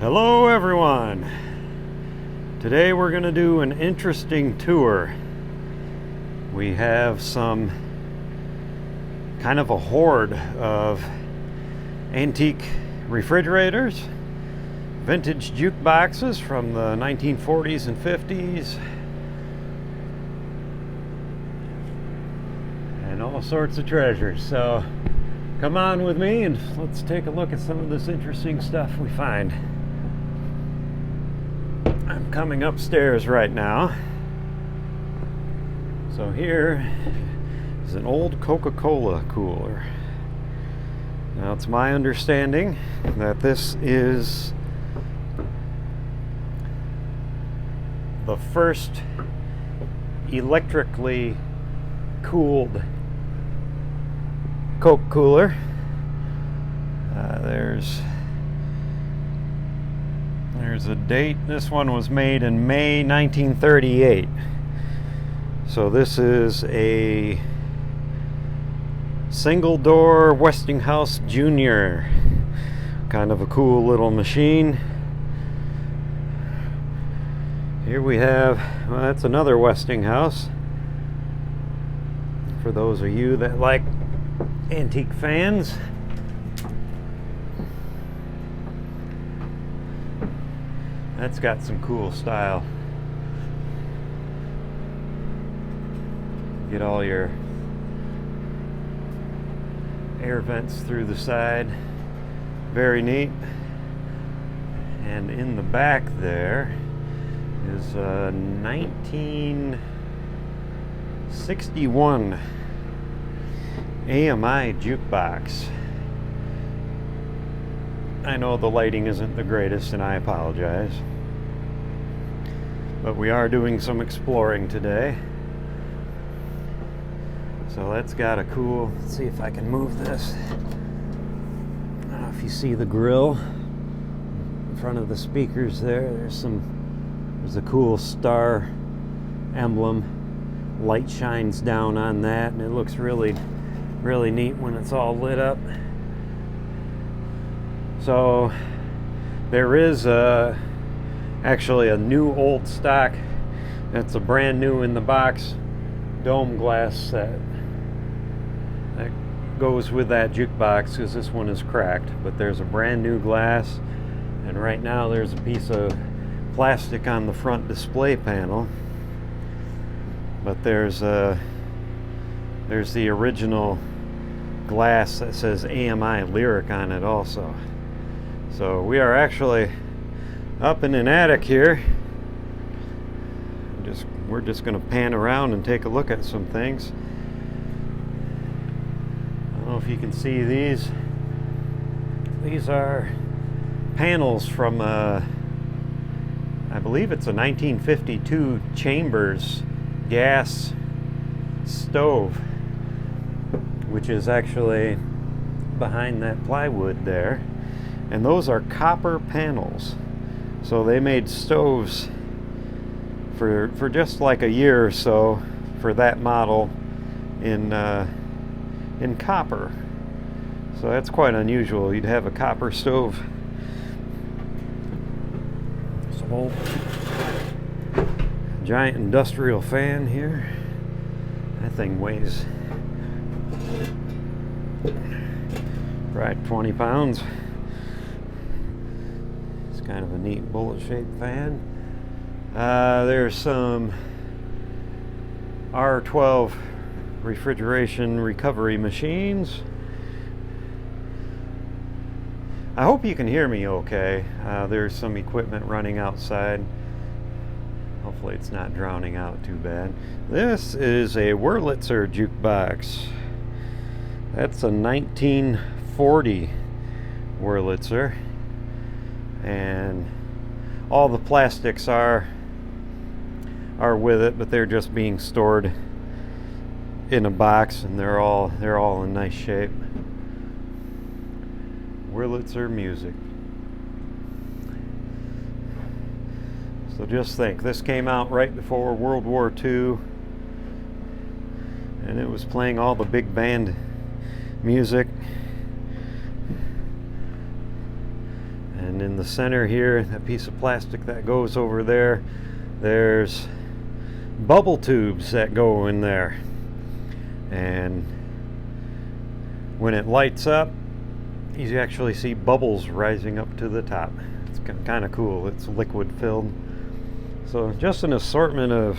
Hello everyone! Today we're going to do an interesting tour. We have some kind of a hoard of antique refrigerators, vintage jukeboxes from the 1940s and 50s, and all sorts of treasures. So come on with me and let's take a look at some of this interesting stuff we find. I'm coming upstairs right now. So here is an old Coca-Cola cooler. Now it's my understanding that this is the first electrically cooled Coke cooler. There's a date. This one was made in May 1938. So this is a single door Westinghouse Junior. Kind of a cool little machine. Here we have, well, that's another Westinghouse. For those of you that like antique fans. That's got some cool style. Get all your air vents through the side. Very neat. And in the back there is a 1961 AMI jukebox. I know the lighting isn't the greatest and I apologize, but we are doing some exploring today. So that's got a cool, let's see if I can move this. I don't know if you see the grill in front of the speakers there. There's a cool star emblem. Light shines down on that and it looks really neat when it's all lit up. So there is actually a new old stock that's a brand new in the box dome glass set that goes with that jukebox, because this one is cracked, but there's a brand new glass, and right now there's a piece of plastic on the front display panel, but there's the original glass that says AMI lyric on it also. So we are actually up in an attic here. We're just going to pan around and take a look at some things. I don't know if you can see these. These are panels from I believe it's a 1952 Chambers gas stove, which is actually behind that plywood there. And those are copper panels. So they made stoves for just like a year or so for that model in copper. So that's quite unusual. You'd have a copper stove. Some old giant industrial fan here. That thing weighs right 20 pounds. Kind of a neat bullet-shaped fan. There's some R12 refrigeration recovery machines. I hope you can hear me okay. There's some equipment running outside. Hopefully it's not drowning out too bad. This is a Wurlitzer jukebox. That's a 1940 Wurlitzer. And all the plastics are with it, but they're just being stored in a box, and they're all in nice shape. Wurlitzer music. So just think, this came out right before World War II, and it was playing all the big band music. And in the center here, that piece of plastic that goes over there, there's bubble tubes that go in there. And when it lights up, you actually see bubbles rising up to the top. It's kind of cool. It's liquid filled. So just an assortment of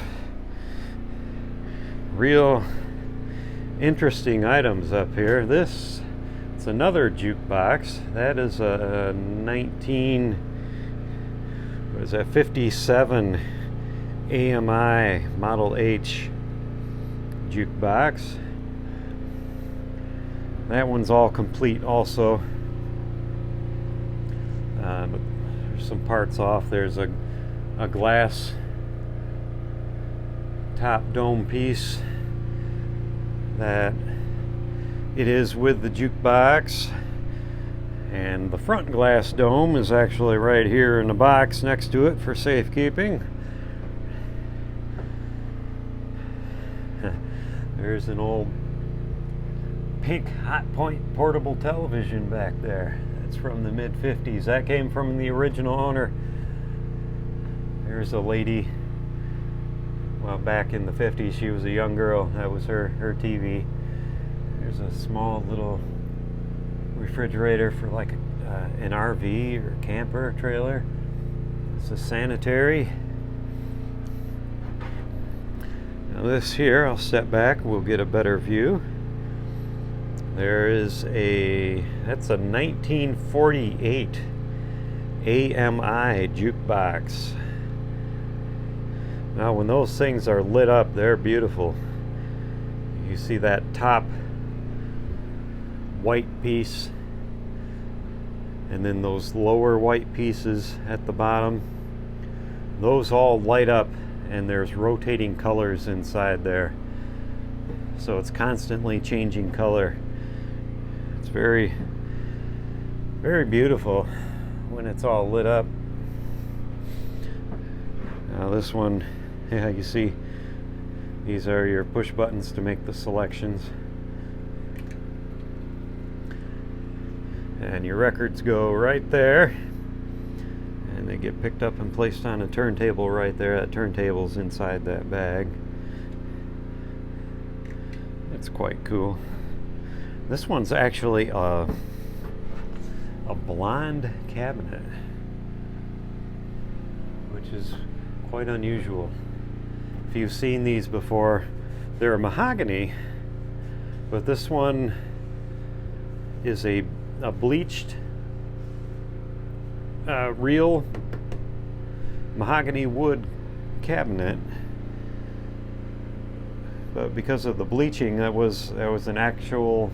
real interesting items up here. It's another jukebox. That is a 57 AMI Model H jukebox. That one's all complete also. But there's some parts off. There's a glass top dome piece that it is with the jukebox, and the front glass dome is actually right here in the box next to it for safekeeping. There's an old pink Hot Point portable television back there. That's from the mid-50s. That came from the original owner. There's a lady, well, back in the 50s, she was a young girl. That was her TV. There's a small little refrigerator for like an RV or camper trailer. It's a sanitary. Now this here, I'll step back, we'll get a better view. There is that's a 1948 AMI jukebox. Now when those things are lit up, they're beautiful. You see that top white piece, and then those lower white pieces at the bottom. Those all light up, and there's rotating colors inside there. So it's constantly changing color. It's very, very beautiful when it's all lit up. Now this one, yeah, you see these are your push buttons to make the selections. And your records go right there, and they get picked up and placed on a turntable right there. That turntable's inside that bag. It's quite cool. This one's actually a blonde cabinet, which is quite unusual. If you've seen these before, they're mahogany, but this one is a bleached real mahogany wood cabinet. But because of the bleaching, that was an actual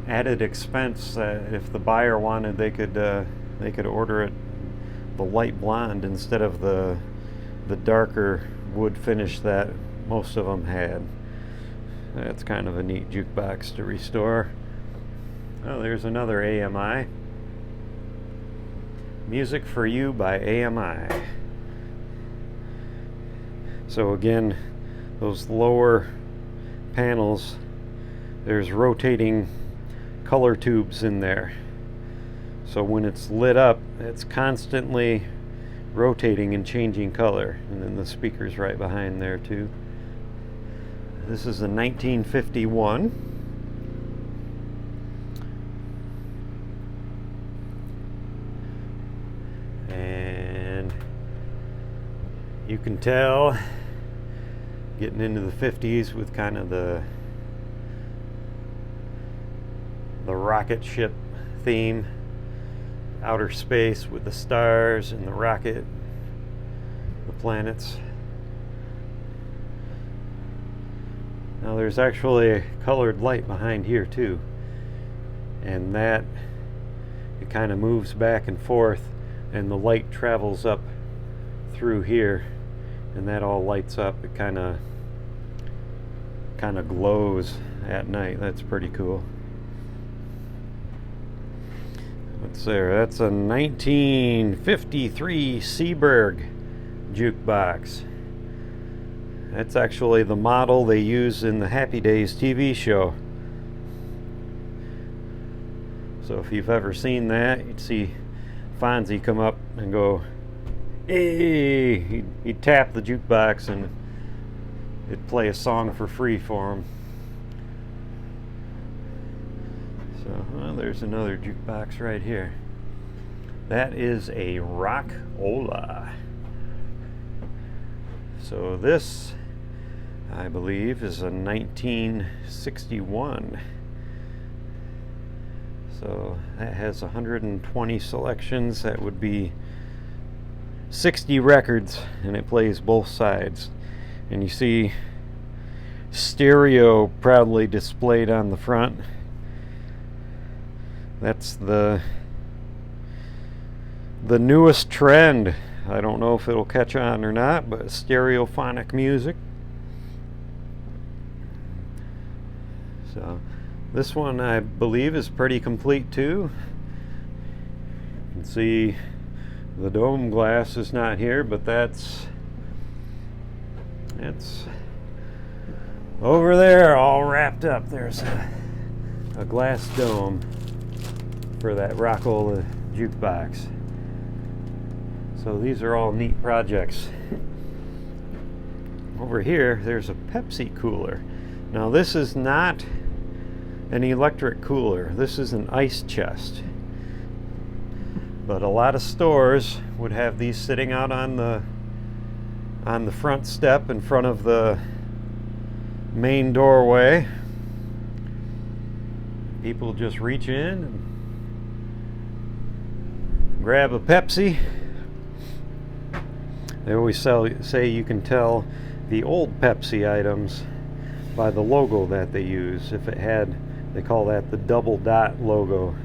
added expense. If the buyer wanted, they could order it the light blonde instead of the darker wood finish that most of them had. That's kind of a neat jukebox to restore. Oh, there's another AMI. Music for You by AMI. So again, those lower panels, there's rotating color tubes in there. So when it's lit up, it's constantly rotating and changing color. And then the speaker's right behind there too. This is a 1951. And you can tell, getting into the 50s with kind of the rocket ship theme, outer space with the stars and the rocket, the planets. Now there's actually a colored light behind here too, and that it kind of moves back and forth, and the light travels up through here, and that all lights up. It kind of glows at night. That's pretty cool. What's there? That's a 1953 Seaberg jukebox. That's actually the model they use in the Happy Days TV show. So if you've ever seen that, you'd see Fonzie come up and go, hey, he'd tap the jukebox and it'd play a song for free for him. So, well, there's another jukebox right here. That is a Rock-Ola. So this, I believe, is a 1961. So that has 120 selections. That would be 60 records, and it plays both sides. And you see stereo proudly displayed on the front. That's the newest trend. I don't know if it'll catch on or not, but stereophonic music. So this one, I believe, is pretty complete too. You can see the dome glass is not here, but that's over there all wrapped up. There's a glass dome for that Rock-Ola jukebox. So these are all neat projects. Over here, there's a Pepsi cooler. Now this is not an electric cooler. This is an ice chest. But a lot of stores would have these sitting out on the front step in front of the main doorway. People just reach in and grab a Pepsi. They always say you can tell the old Pepsi items by the logo that they use. If it had, they call that the double dot logo.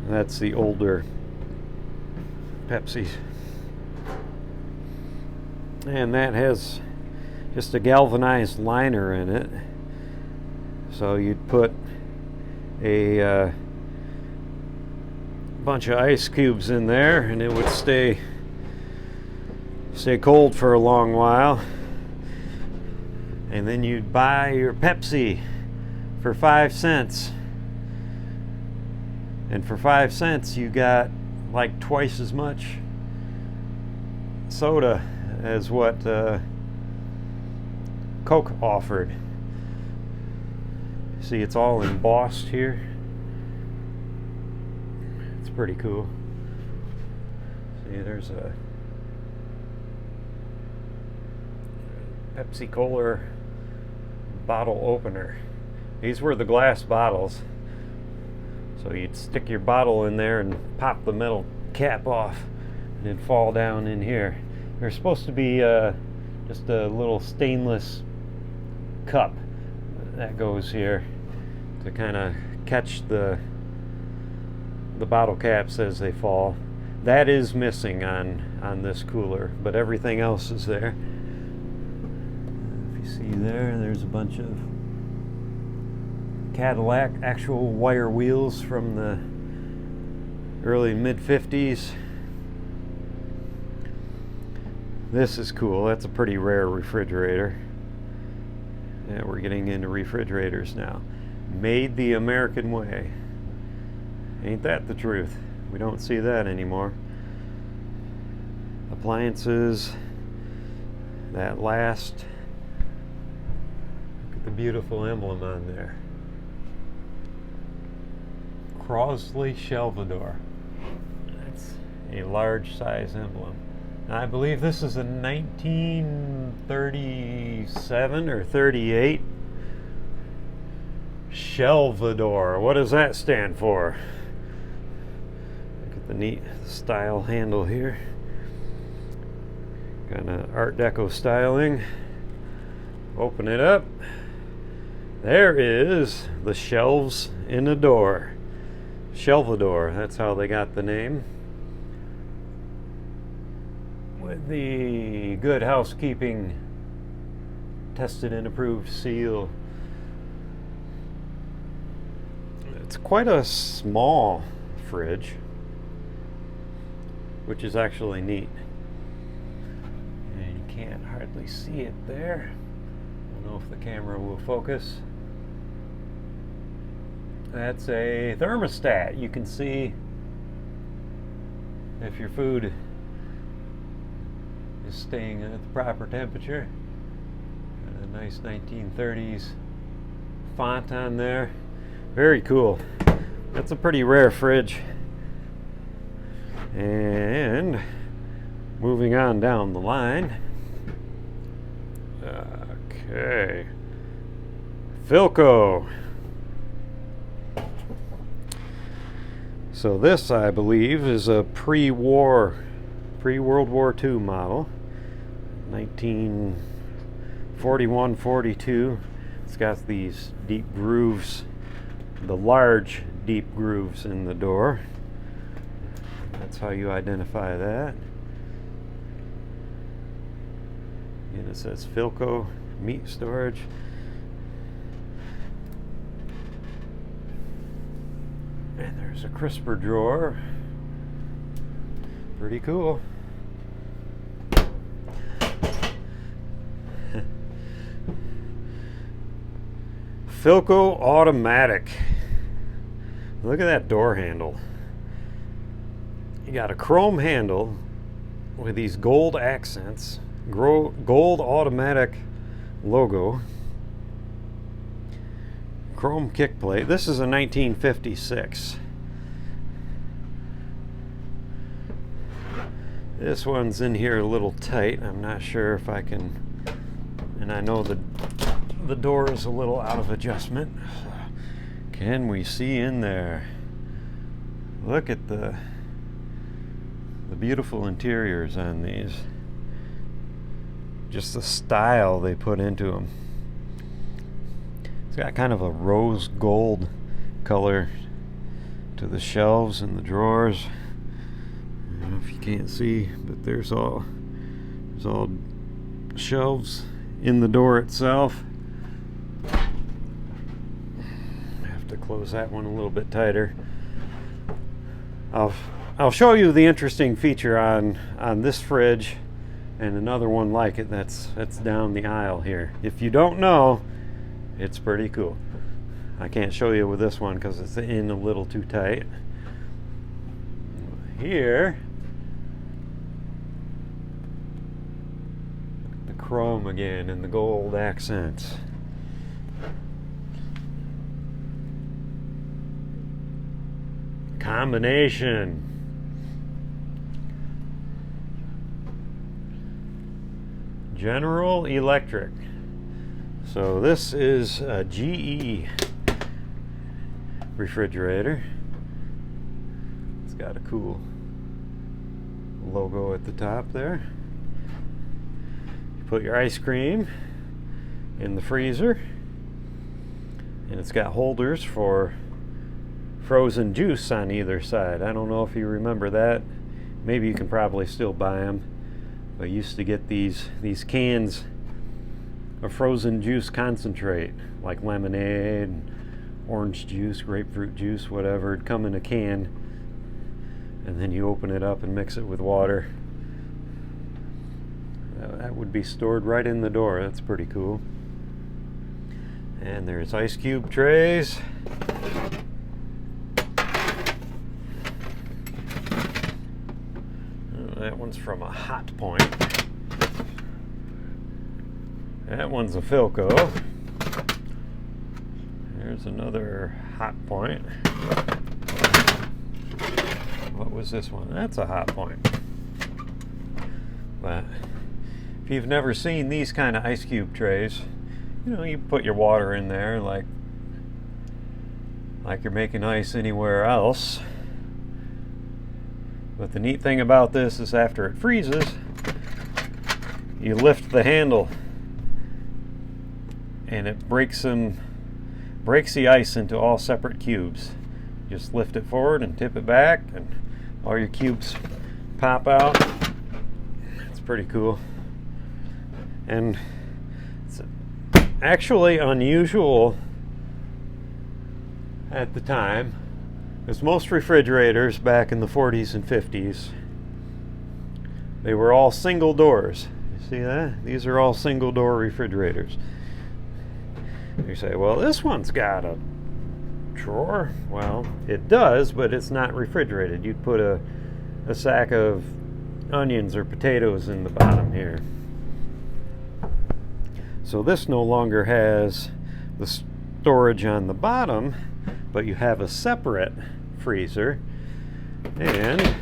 That's the older Pepsi. And that has just a galvanized liner in it. So you'd put a bunch of ice cubes in there and it would stay cold for a long while. And then you'd buy your Pepsi for 5 cents. And for 5 cents you got like twice as much soda as what Coke offered. See, it's all embossed here. It's pretty cool. See, there's a Pepsi Cola bottle opener. These were the glass bottles. So you'd stick your bottle in there and pop the metal cap off and it'd fall down in here. There's supposed to be just a little stainless cup that goes here to kind of catch the bottle caps as they fall. That is missing on this cooler, but everything else is there. If you see there's a bunch of Cadillac actual wire wheels from the early mid-50s. This is cool. That's a pretty rare refrigerator. Yeah, we're getting into refrigerators now. Made the American way. Ain't that the truth? We don't see that anymore. Appliances that last. Look at the beautiful emblem on there. Crosley Shelvador. That's a large size emblem. Now, I believe this is a 1937 or 38 Shelvador. What does that stand for? Look at the neat style handle here. Kind of Art Deco styling. Open it up. There is the shelves in a door. Shelvador, that's how they got the name. With the Good Housekeeping tested and approved seal. It's quite a small fridge, which is actually neat. And you can't hardly see it there. I don't know if the camera will focus. That's a thermostat. You can see if your food is staying at the proper temperature. Got a nice 1930s font on there. Very cool. That's a pretty rare fridge. And moving on down the line. Okay. Philco. So this, I believe, is a pre-World War II model. 1941-42. It's got these deep grooves, the large deep grooves in the door. That's how you identify that. And it says Philco meat storage. And there's a crisper drawer. Pretty cool. Philco automatic. Look at that door handle. You got a chrome handle with these gold accents, gold automatic logo, chrome kick plate. This is a 1956. This one's in here a little tight. I'm not sure if I can, and I know the door is a little out of adjustment. Can we see in there? Look at the beautiful interiors on these. Just the style they put into them. It's got kind of a rose gold color to the shelves and the drawers. I don't know if you can't see, but there's all shelves in the door itself. I have to close that one a little bit tighter. I'll show you the interesting feature on this fridge and another one like it that's down the aisle here. If you don't know, it's pretty cool. I can't show you with this one because it's in a little too tight. Here, the chrome again and the gold accents. Combination. General Electric. So this is a GE refrigerator. It's got a cool logo at the top there. You put your ice cream in the freezer, and it's got holders for frozen juice on either side. I don't know if you remember that. Maybe you can probably still buy them. I used to get these cans of frozen juice concentrate, like lemonade, orange juice, grapefruit juice, whatever. It'd come in a can, and then you open it up and mix it with water. That would be stored right in the door. That's pretty cool. And there's ice cube trays. That one's from a Hot Point. That one's a Philco. There's another Hot Point. What was this one? That's a Hot Point. But if you've never seen these kind of ice cube trays, you know, you put your water in there like you're making ice anywhere else. But the neat thing about this is after it freezes, you lift the handle and it breaks the ice into all separate cubes. Just lift it forward and tip it back and all your cubes pop out. It's pretty cool. And it's actually unusual at the time, because most refrigerators back in the 40s and 50s, they were all single doors. You see that? These are all single door refrigerators. You say, well, this one's got a drawer. Well, it does, but it's not refrigerated. You'd put a a sack of onions or potatoes in the bottom here. So this no longer has the storage on the bottom, but you have a separate freezer and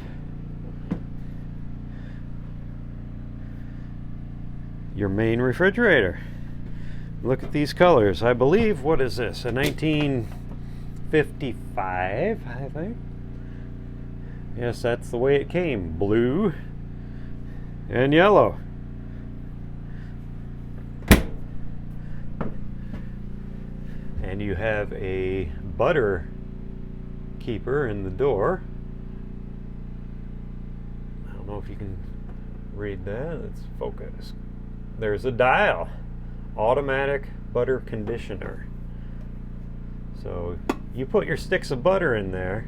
your main refrigerator. Look at these colors. I believe, what is this? A 1955, I think. Yes, that's the way it came. Blue and yellow. And you have a butter keeper in the door. I don't know if you can read that. Let's focus. There's a dial. Automatic butter conditioner. So you put your sticks of butter in there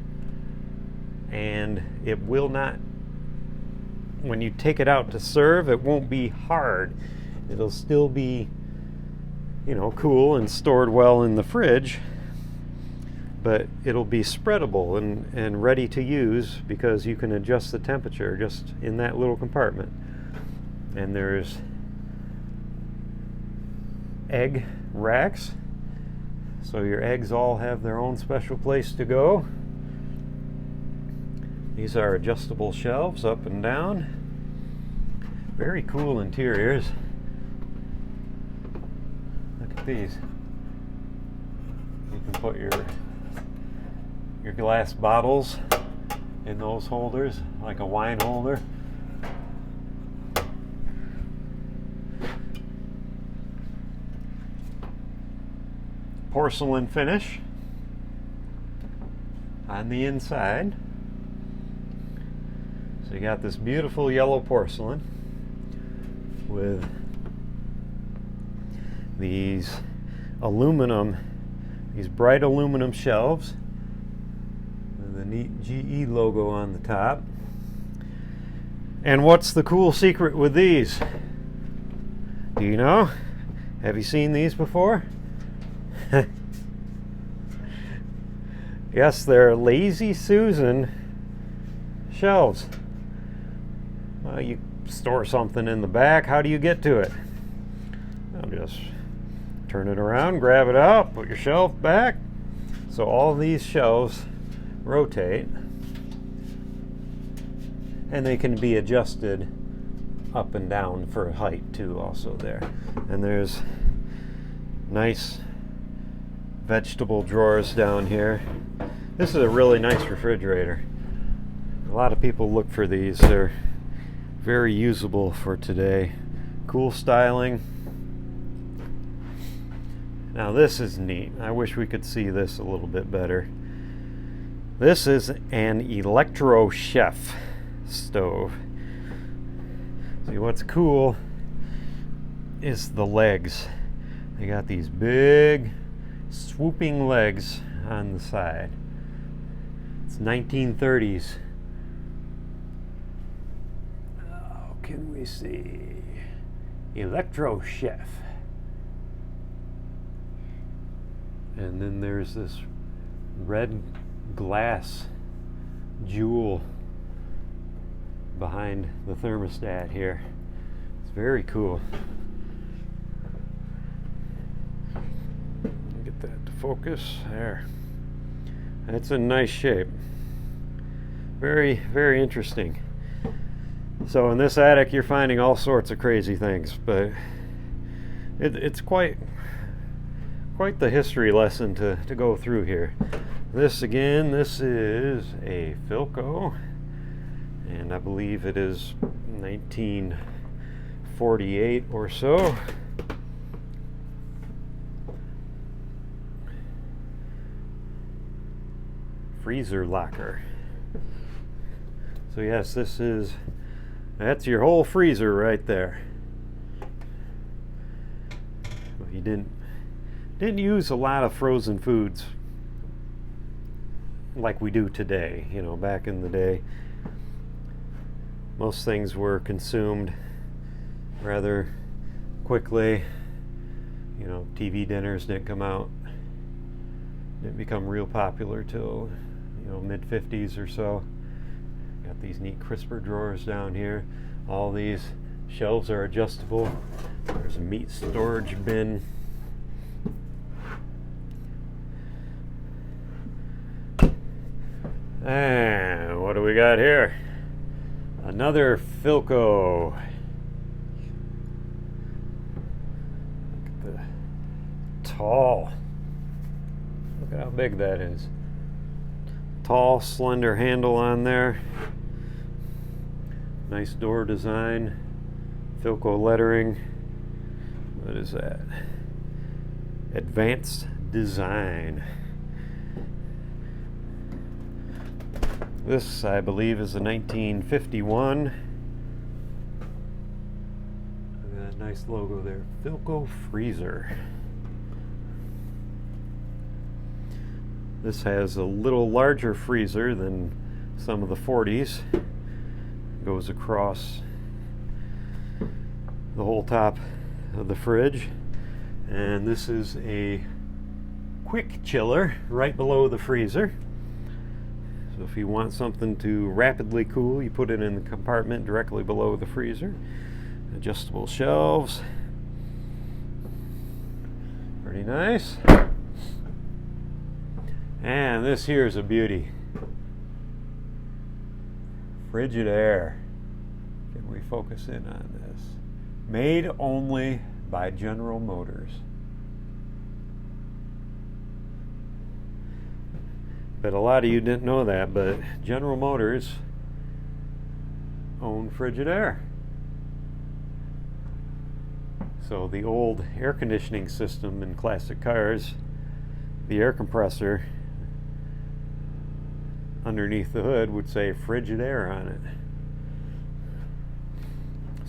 and it will not, when you take it out to serve, it won't be hard. It'll still be, you know, cool and stored well in the fridge, but it'll be spreadable and ready to use because you can adjust the temperature just in that little compartment. And there's egg racks, so your eggs all have their own special place to go. These are adjustable shelves up and down. Very cool interiors. Look at these. You can put your glass bottles in those holders, like a wine holder. Porcelain finish on the inside. So you got this beautiful yellow porcelain with these bright aluminum shelves with the neat GE logo on the top. And what's the cool secret with these? Do you know? Have you seen these before? Yes, they're Lazy Susan shelves. Well, you store something in the back. How do you get to it? I'll just turn it around, grab it out, put your shelf back. So all these shelves rotate, and they can be adjusted up and down for height too, also there. And there's nice vegetable drawers down here. This is a really nice refrigerator. A lot of people look for these. They're very usable for today. Cool styling. Now this is neat. I wish we could see this a little bit better. This is an Electro Chef stove. See, what's cool is the legs. They got these big swooping legs on the side. It's 1930s. Oh, can we see? Electro Chef. And then there's this red glass jewel behind the thermostat here. It's very cool. Get that to focus there. That's in nice shape. Very, very interesting. So in this attic you're finding all sorts of crazy things, but it's quite the history lesson to go through here. This again, this is a Philco, and I believe it is 1948 or so. Freezer locker. So yes, that's your whole freezer right there. You didn't use a lot of frozen foods like we do today. You know, back in the day, most things were consumed rather quickly. You know, TV dinners didn't become real popular till, you know, mid-50s or so. Got these neat crisper drawers down here. All these shelves are adjustable. There's a meat storage bin. And what do we got here? Another Philco. Look at the tall. Look at how big that is. Tall, slender handle on there. Nice door design. Philco lettering. What is that? Advanced design. This, I believe, is a 1951. Look at that nice logo there. Philco freezer. This has a little larger freezer than some of the 40s. Goes across the whole top of the fridge. And this is a quick chiller right below the freezer. So if you want something to rapidly cool, you put it in the compartment directly below the freezer. Adjustable shelves. Pretty nice. And this here is a beauty. Frigidaire. Can we focus in on this? Made only by General Motors. But a lot of you didn't know that, but General Motors own Frigidaire. So the old air conditioning system in classic cars, the air compressor underneath the hood would say Frigidaire on it.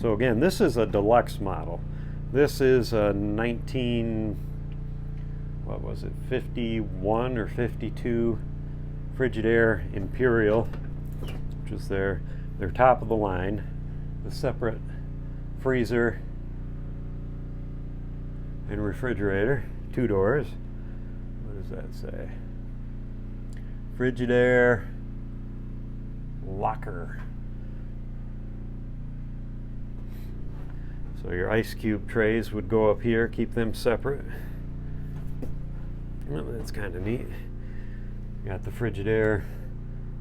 So again, this is a deluxe model. This is a 51 or 52 Frigidaire Imperial, which is their top of the line. The separate freezer and refrigerator, 2 doors. What does that say? Frigidaire locker. So your ice cube trays would go up here, keep them separate. Well, that's kind of neat. Got the Frigidaire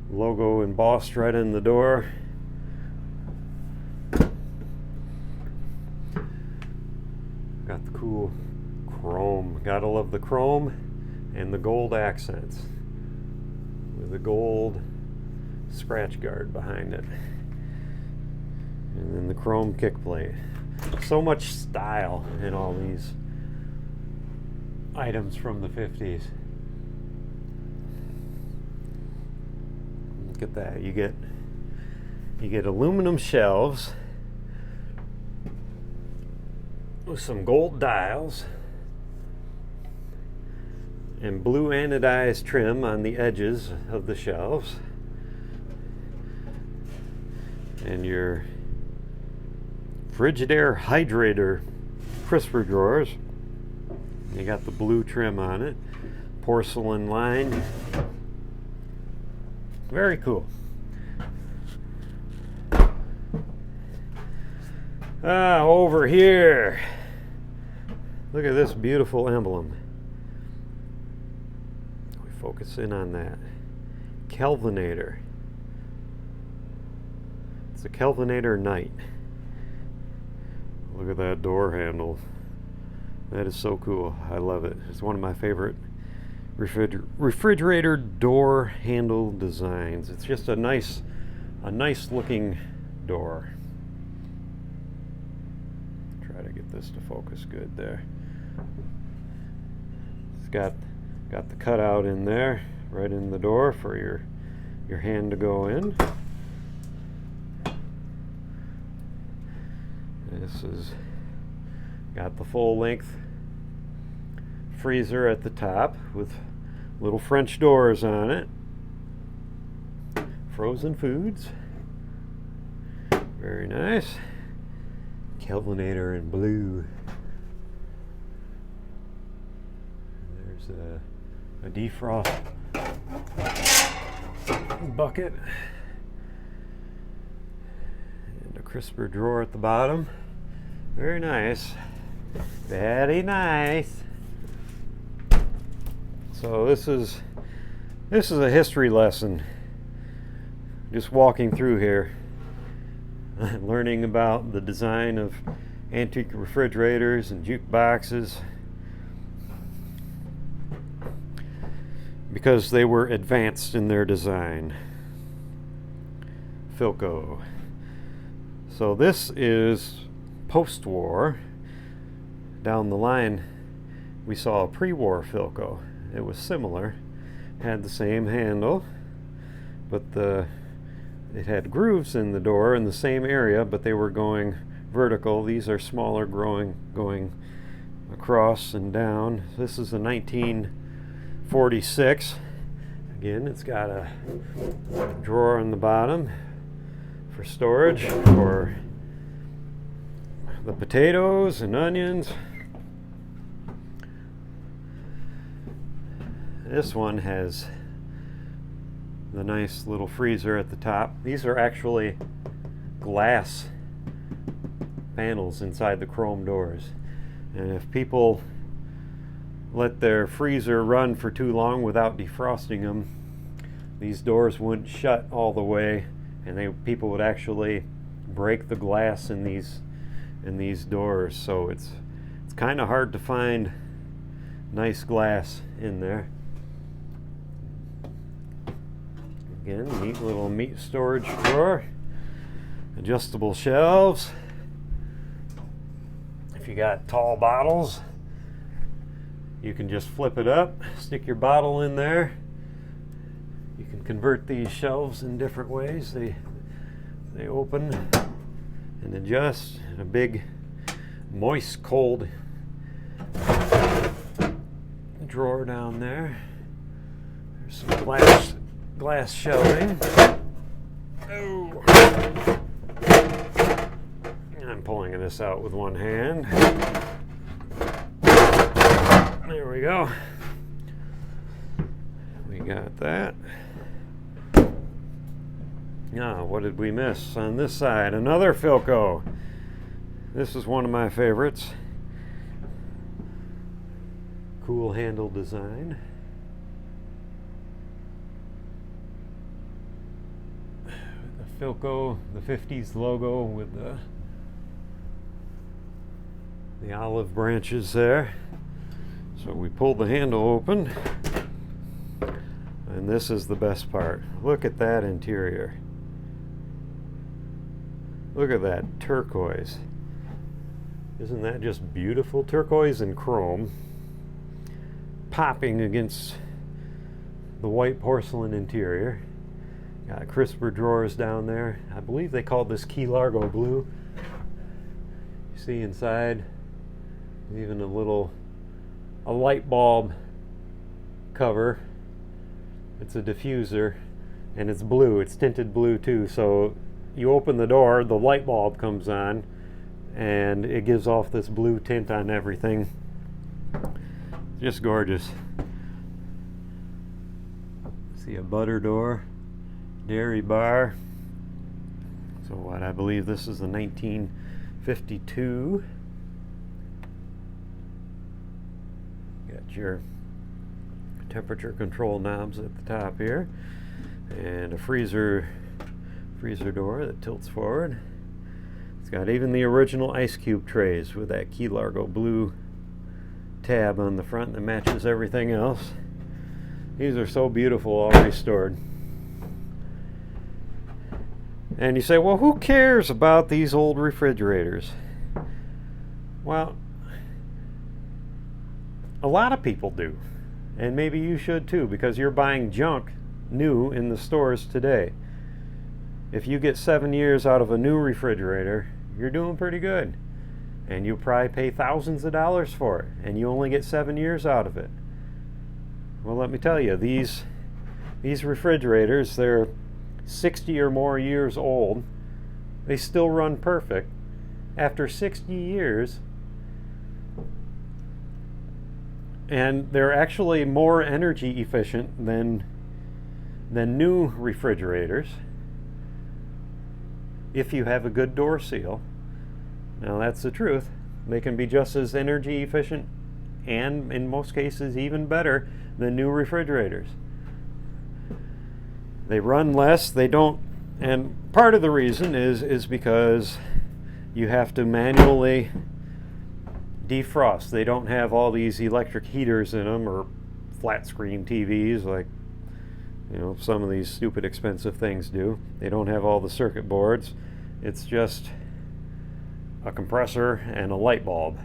logo embossed right in the door. Got the cool chrome. Gotta love the chrome and the gold accents with the gold scratch guard behind it. And then the chrome kick plate. So much style in all these items from the 50s. Look at that. You get aluminum shelves with some gold dials and blue anodized trim on the edges of the shelves, and your Frigidaire hydrator crisper drawers. You got the blue trim on it, porcelain lined. Very cool. Over here, look at this beautiful emblem. We focus in on that. Kelvinator. It's a Kelvinator Knight. Look at that door handle. That is so cool. I love it. It's one of my favorite refrigerator door handle designs. It's just a nice looking door. Try to get this to focus good there. It's got the cutout in there, right in the door for your hand to go in. This is got the full length freezer at the top with little French doors on it. Frozen foods. Very nice. Kelvinator in blue. There's a defrost bucket. crisper drawer at the bottom. Very nice. Very nice. So this is a history lesson. Just walking through here, learning about the design of antique refrigerators and jukeboxes, because they were advanced in their design. Philco. So this is post-war. Down the line we saw a pre-war Philco. It was similar, had the same handle, but it had grooves in the door in the same area, but they were going vertical. These are smaller, going across and down. This is a 1946. Again, it's got a drawer on the bottom for storage for the potatoes and onions. This one has the nice little freezer at the top. These are actually glass panels inside the chrome doors, and if people let their freezer run for too long without defrosting them, these doors wouldn't shut all the way, and people would actually break the glass in these doors. So it's kind of hard to find nice glass in there. Again, neat little meat storage drawer, adjustable shelves. If you got tall bottles, you can just flip it up, stick your bottle in there. You can convert these shelves in different ways. They open and adjust in a big, moist, cold drawer down there. There's some glass shelving. Oh. I'm pulling this out with one hand. There we go. We got that. Now, what did we miss on this side? Another Philco. This is one of my favorites. Cool handle design. The Philco, the 50s logo with the olive branches there. So we pulled the handle open, and this is the best part. Look at that interior. Look at that turquoise. Isn't that just beautiful? Turquoise and chrome popping against the white porcelain interior. Got crisper drawers down there. I believe they called this Key Largo blue. You see inside even a light bulb cover. It's a diffuser, and it's blue. It's tinted blue too, so you open the door, the light bulb comes on, and it gives off this blue tint on everything. Just gorgeous. See a butter door, dairy bar. So what, I believe this is the 1952. Got your temperature control knobs at the top here, and a freezer door that tilts forward. It's got even the original ice cube trays with that Key Largo blue tab on the front that matches everything else. These are so beautiful, all restored. And you say, well, who cares about these old refrigerators? Well, a lot of people do, and maybe you should too, because you're buying junk new in the stores today. If you get 7 years out of a new refrigerator, you're doing pretty good, and you'll probably pay thousands of dollars for it, and you only get 7 years out of it. Well, let me tell you, these refrigerators, they're 60 or more years old. They still run perfect. After 60 years, and they're actually more energy efficient than new refrigerators. if you have a good door seal. Now that's the truth. They can be just as energy efficient and in most cases even better than new refrigerators. They run less, they don't, and part of the reason is because you have to manually defrost. They don't have all these electric heaters in them or flat screen TVs like, you know, some of these stupid expensive things do. They don't have all the circuit boards. It's just a compressor and a light bulb,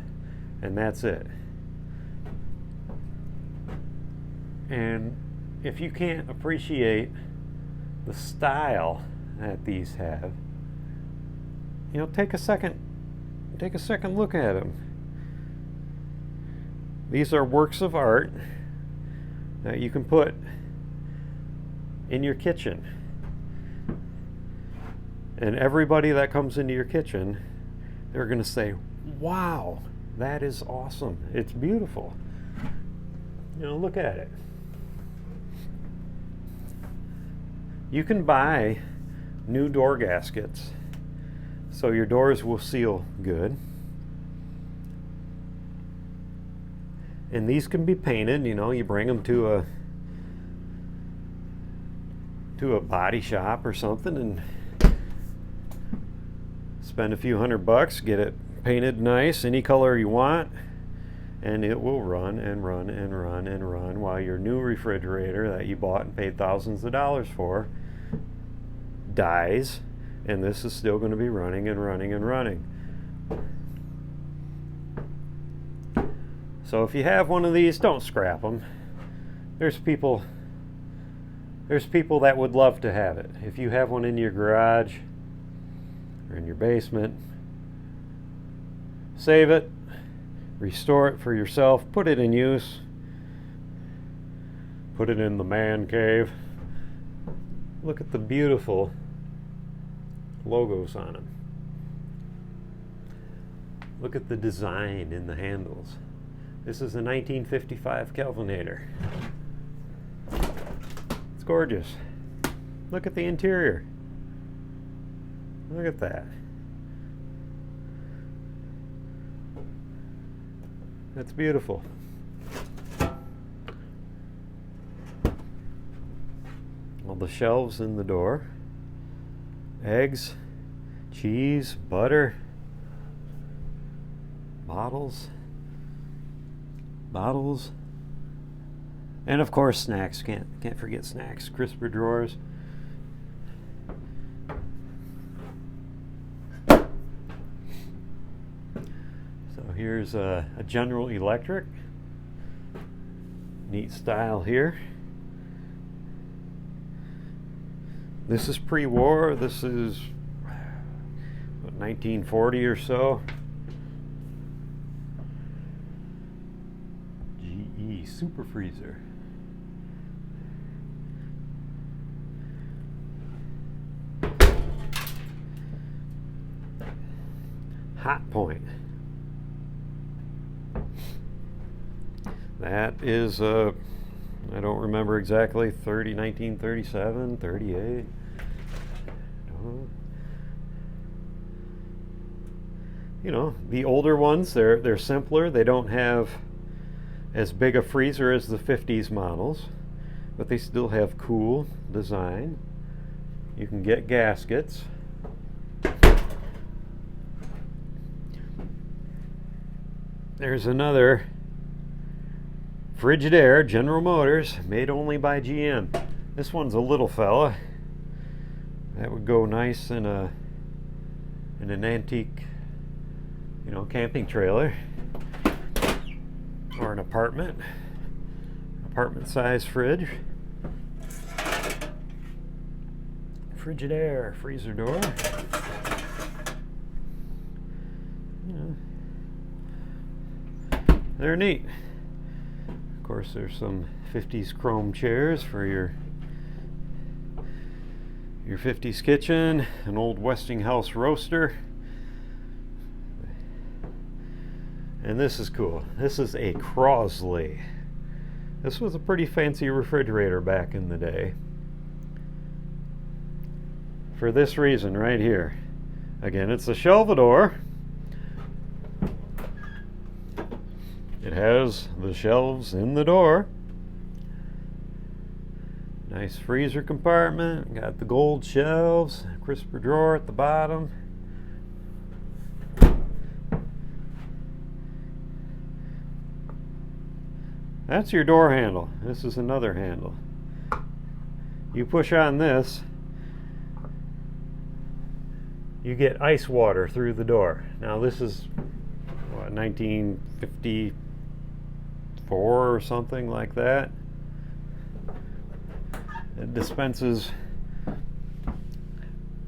and that's it. And if you can't appreciate the style that these have, you know, take a second look at them. These are works of art that you can put in your kitchen. And everybody that comes into your kitchen, they're going to say, wow, that is awesome. It's beautiful. You know, look at it. You can buy new door gaskets so your doors will seal good. And these can be painted, you know, you bring them to a body shop or something and spend a few $100, get it painted nice, any color you want, and it will run and run and run and run while your new refrigerator that you bought and paid thousands of dollars for dies, and this is still going to be running and running and running. So if you have one of these, don't scrap them. There's people that would love to have it. If you have one in your garage or in your basement, save it, restore it for yourself, put it in use, put it in the man cave. Look at the beautiful logos on them. Look at the design in the handles. This is a 1955 Kelvinator. It's gorgeous. Look at the interior. Look at that. That's beautiful. All the shelves in the door. Eggs, cheese, butter, bottles, and of course snacks. Can't forget snacks. Crisper drawers. So here's a General Electric. Neat style here. This is pre-war. This is what, 1940 or so. GE Super Freezer. Hot Point. That is I don't remember exactly, 1937, 38. You know, the older ones, they're simpler. They don't have as big a freezer as the 50s models, but they still have cool design. You can get gaskets. There's another Frigidaire, General Motors, made only by GM. This one's a little fella. That would go nice in an antique, you know, camping trailer or an apartment size fridge. Frigidaire freezer door. You know, they're neat. Of course, there's some 50s chrome chairs for your 50s kitchen, an old Westinghouse roaster. And this is cool. This is a Crosley. This was a pretty fancy refrigerator back in the day. For this reason right here. Again, it's a shelvador. It has the shelves in the door. Nice freezer compartment. Got the gold shelves, crisper drawer at the bottom. That's your door handle. This is another handle. You push on this, you get ice water through the door. Now this is what, 1954 or something like that. It dispenses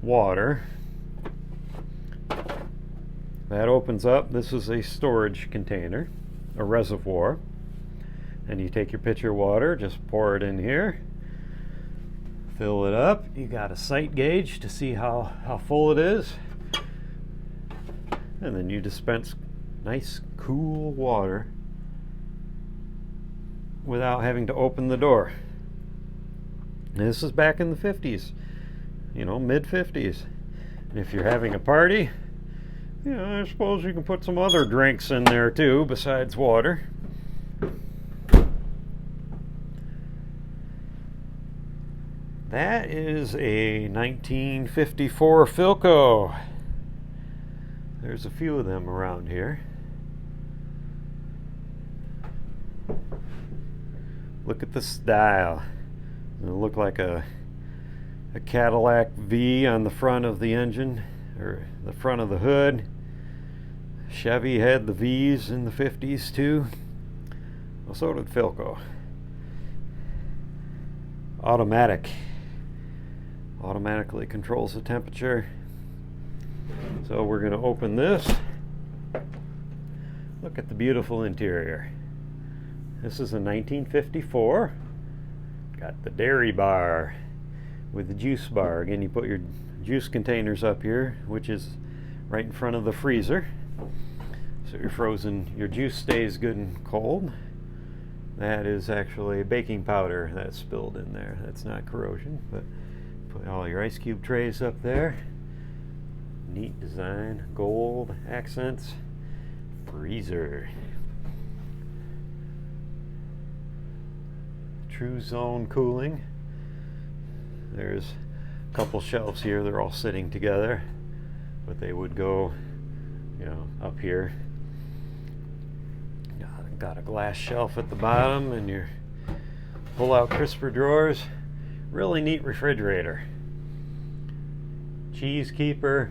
water. That opens up. This is a storage container, a reservoir. And you take your pitcher of water, just pour it in here, fill it up. You got a sight gauge to see how full it is. And then you dispense nice, cool water without having to open the door. And this is back in the 50s, you know, mid-50s. And if you're having a party, you know, I suppose you can put some other drinks in there too besides water. That is a 1954 Philco. There's a few of them around here. Look at the style. It'll look like a Cadillac V on the front of the engine, or the front of the hood. Chevy had the V's in the 50s too. Well, so did Philco. Automatic. Automatically controls the temperature. So we're going to open this. Look at the beautiful interior. This is a 1954. Got the dairy bar with the juice bar. Again, you put your juice containers up here, which is right in front of the freezer. So your juice stays good and cold. That is actually baking powder that's spilled in there. That's not corrosion, but put all your ice cube trays up there. Neat design, gold accents. Freezer. True zone cooling. There's a couple shelves here. They're all sitting together, but they would go, you know, up here. Got a glass shelf at the bottom, and your pull-out crisper drawers. Really neat refrigerator. Cheese keeper,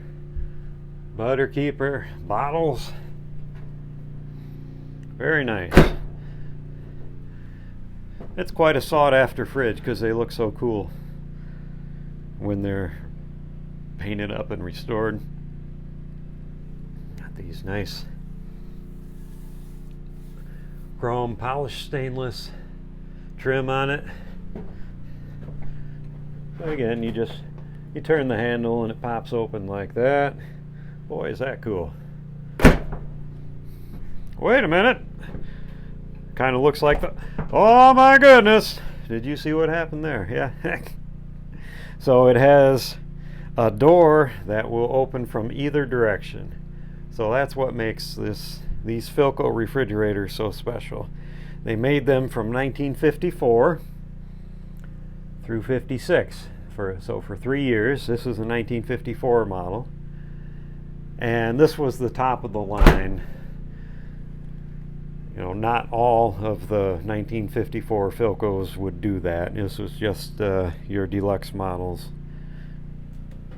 butter keeper, bottles. Very nice. It's quite a sought-after fridge because they look so cool when they're painted up and restored. Got these nice chrome polished stainless trim on it. So again, you turn the handle and it pops open like that. Boy, is that cool. Wait a minute. Kind of looks like the... Oh my goodness! Did you see what happened there? Yeah. So it has a door that will open from either direction. So that's what makes these Philco refrigerators so special. They made them from 1954 through 56. So for 3 years. This is a 1954 model. And this was the top of the line. You know, not all of the 1954 Philcos would do that. This was just your deluxe models.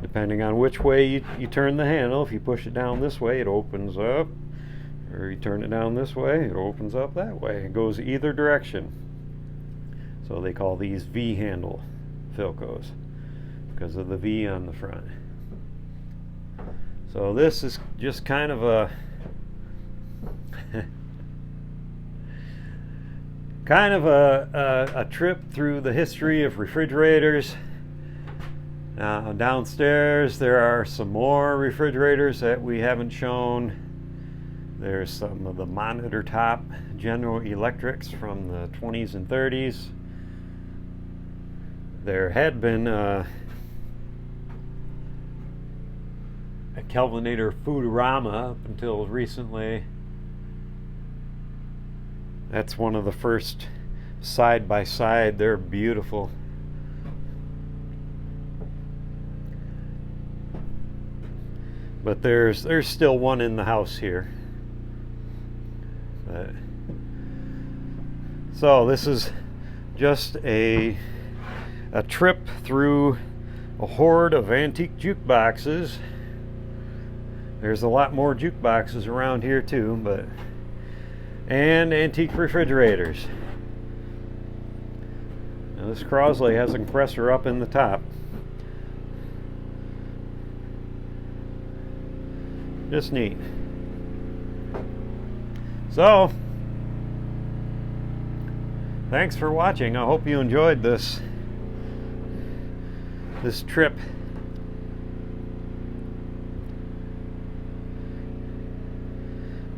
Depending on which way you turn the handle, if you push it down this way, it opens up. Or you turn it down this way, it opens up that way. It goes either direction. So they call these V-handle Philcos because of the V on the front. So this is just kind of a a trip through the history of refrigerators. Downstairs there are some more refrigerators that we haven't shown. There's some of the monitor top General Electrics from the 20s and 30s. There had been a Kelvinator Foodorama up until recently. That's one of the first side by side. They're beautiful. But there's still one in the house here. So this is just a trip through a hoard of antique jukeboxes. There's a lot more jukeboxes around here too, and antique refrigerators. Now this Crosley has a compressor up in the top. Just neat. So, thanks for watching. I hope you enjoyed this trip.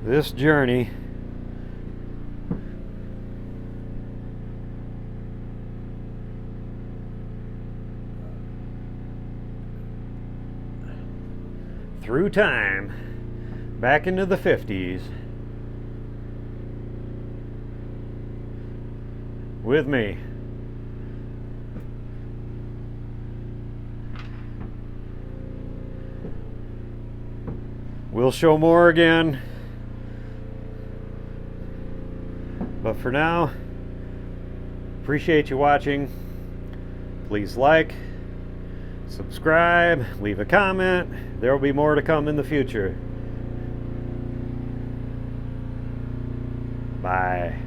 This journey. Through time, back into the 50s, with me. We'll show more again, but for now, appreciate you watching. Please like, subscribe, leave a comment. There will be more to come in the future. Bye.